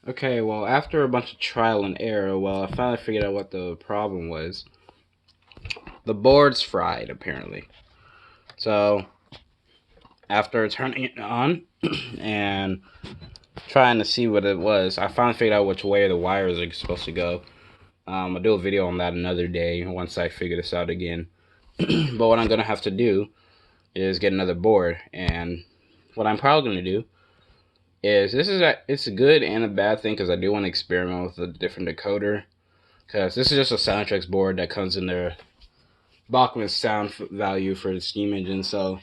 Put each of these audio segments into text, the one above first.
Okay, well, after a bunch of trial and error, well, I finally figured out what the problem was. The board's fried, apparently. So, after turning it on and trying to see what it was, I finally figured out which way the wires are supposed to go. I'll do a video on that another day once I figure this out again. But what I'm going to have to do is get another board. And what I'm probably going to do is it's a good and a bad thing because I do want to experiment with a different decoder. Because this is just a Soundtracks board that comes in their Bachmann sound value for the steam engine. So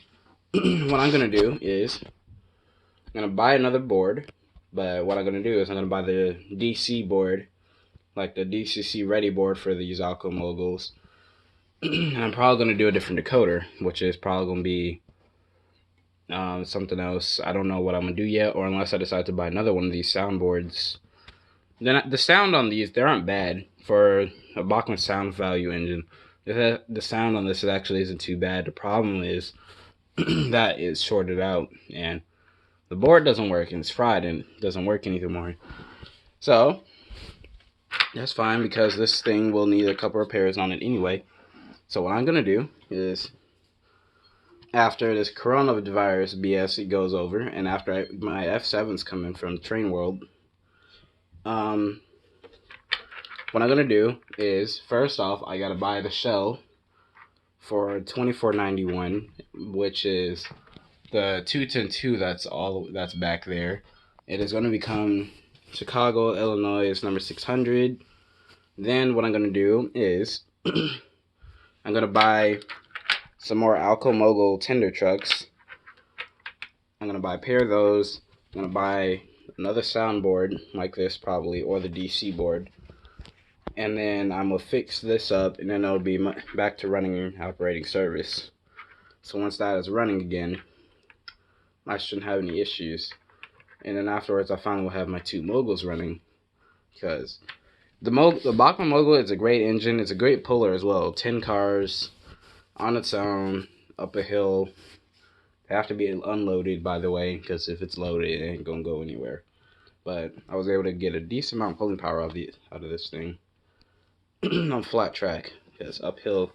what I'm going to do is I'm going to buy another board. But what I'm going to do is I'm going to buy the DC board, like the DCC ready board for these Alco Moguls. And I'm probably going to do a different decoder, which is probably going to be something else. I don't know what I'm going to do yet, or unless I decide to buy another one of these soundboards. Then the sound on these, they aren't bad for a Bachmann sound value engine. The sound on this actually isn't too bad. The problem is that it's shorted out, and the board doesn't work, and it's fried, and it doesn't work anymore. So, that's fine, because this thing will need a couple repairs on it anyway. So what I'm going to do is, after this coronavirus BS goes over, and after my F7s come in from Train World, what I'm going to do is, first off, I got to buy the shell for $24.91, which is the 210-2 that's back there. It is going to become Chicago, Illinois, number 600. Then what I'm going to do is I'm going to buy some more Alco Mogul tender trucks. I'm going to buy a pair of those. I'm going to buy another soundboard like this probably, or the DC board. And then I'm going to fix this up, and then it'll be back to running operating service. So once that is running again, I shouldn't have any issues. And then afterwards, I finally will have my two Moguls running. Because the Bachmann Mogul is a great engine. It's a great puller as well. 10 cars on its own, up a hill. They have to be unloaded, by the way, because if it's loaded, it ain't going to go anywhere. But I was able to get a decent amount of pulling power out of this thing on flat track. Because uphill,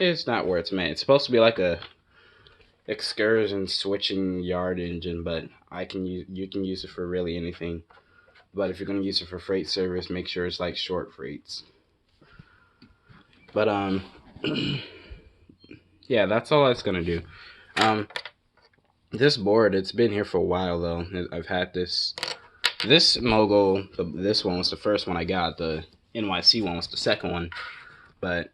it's not where it's meant. It's supposed to be like a excursion switching yard engine, but you can use it for really anything. But if you're going to use it for freight service, make sure it's like short freights. But yeah, that's all it's going to do. This board, it's been here for a while though. I've had this Mogul. This one was the first one I got. The NYC one was the second one. But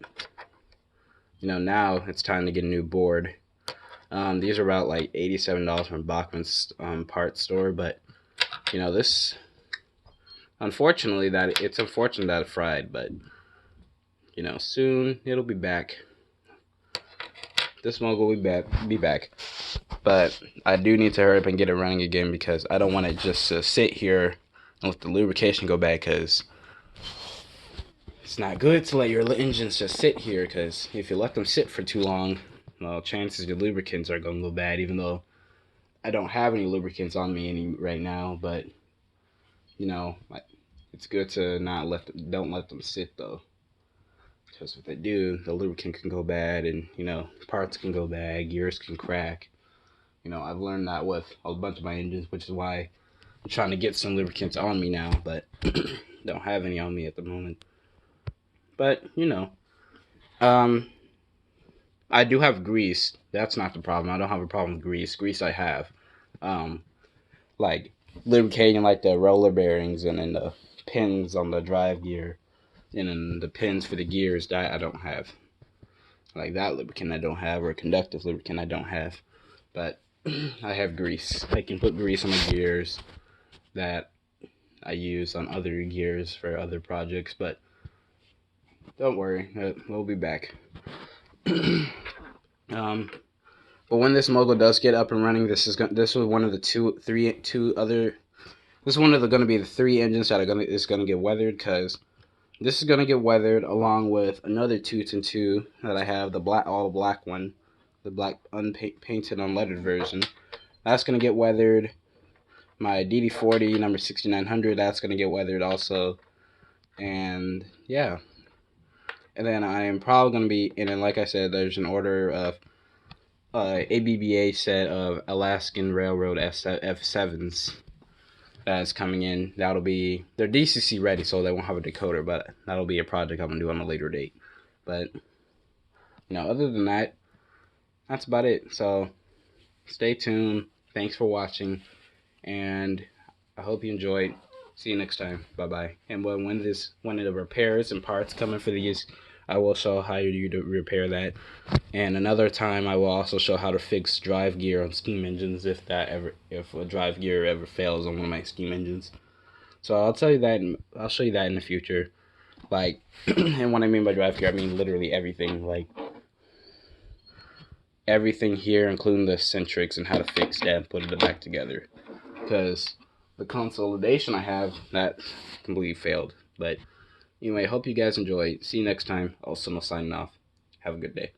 now it's time to get a new board. These are about like $87 from Bachmann's parts store. But this, unfortunately, it's unfortunate that it fried. But soon it'll be back. This Mogul will be back. But I do need to hurry up and get it running again, because I don't want it just to sit here and let the lubrication go bad, because it's not good to let your engines just sit here, because if you let them sit for too long, well, chances your lubricants are going to go bad, even though I don't have any lubricants on me right now. But it's good to don't let them sit though, because if they do, the lubricant can go bad, and parts can go bad, gears can crack. I've learned that with a bunch of my engines, which is why I'm trying to get some lubricants on me now, but don't have any on me at the moment. But I do have grease. That's not the problem. I don't have a problem with grease. Grease I have. Like lubricating like the roller bearings, and then the pins on the drive gear, and then the pins for the gears, that I don't have. Like that lubricant I don't have, or conductive lubricant I don't have. But I have grease. I can put grease on the gears that I use on other gears for other projects. But don't worry, we'll be back. But when this Mogul does get up and running, this is one of the going to be the three engines that is going to get weathered, because this is going to get weathered along with another 210-2 that I have, the all black one, the black unpainted unleaded version. That's going to get weathered My DD40 number 6900, that's gonna get weathered also. And yeah, and then I am probably gonna be, and then like I said, there's an order of ABBA set of Alaskan Railroad F7s that's coming in. That'll be, they're DCC ready, so they won't have a decoder, but that'll be a project I'm gonna do on a later date. But other than that, that's about it. So stay tuned. Thanks for watching, and I hope you enjoyed. See you next time. Bye bye. And when the repairs and parts coming for these, I will show how you to repair that. And another time, I will also show how to fix drive gear on steam engines if a drive gear ever fails on one of my steam engines. So I'll tell you that. I'll show you that in the future. Like, and what I mean by drive gear, I mean literally everything. Like everything here, including the centrics and how to fix that and put it back together. Because the consolidation I have, that completely failed. But anyway, hope you guys enjoy. See you next time. Also, signing off. Have a good day.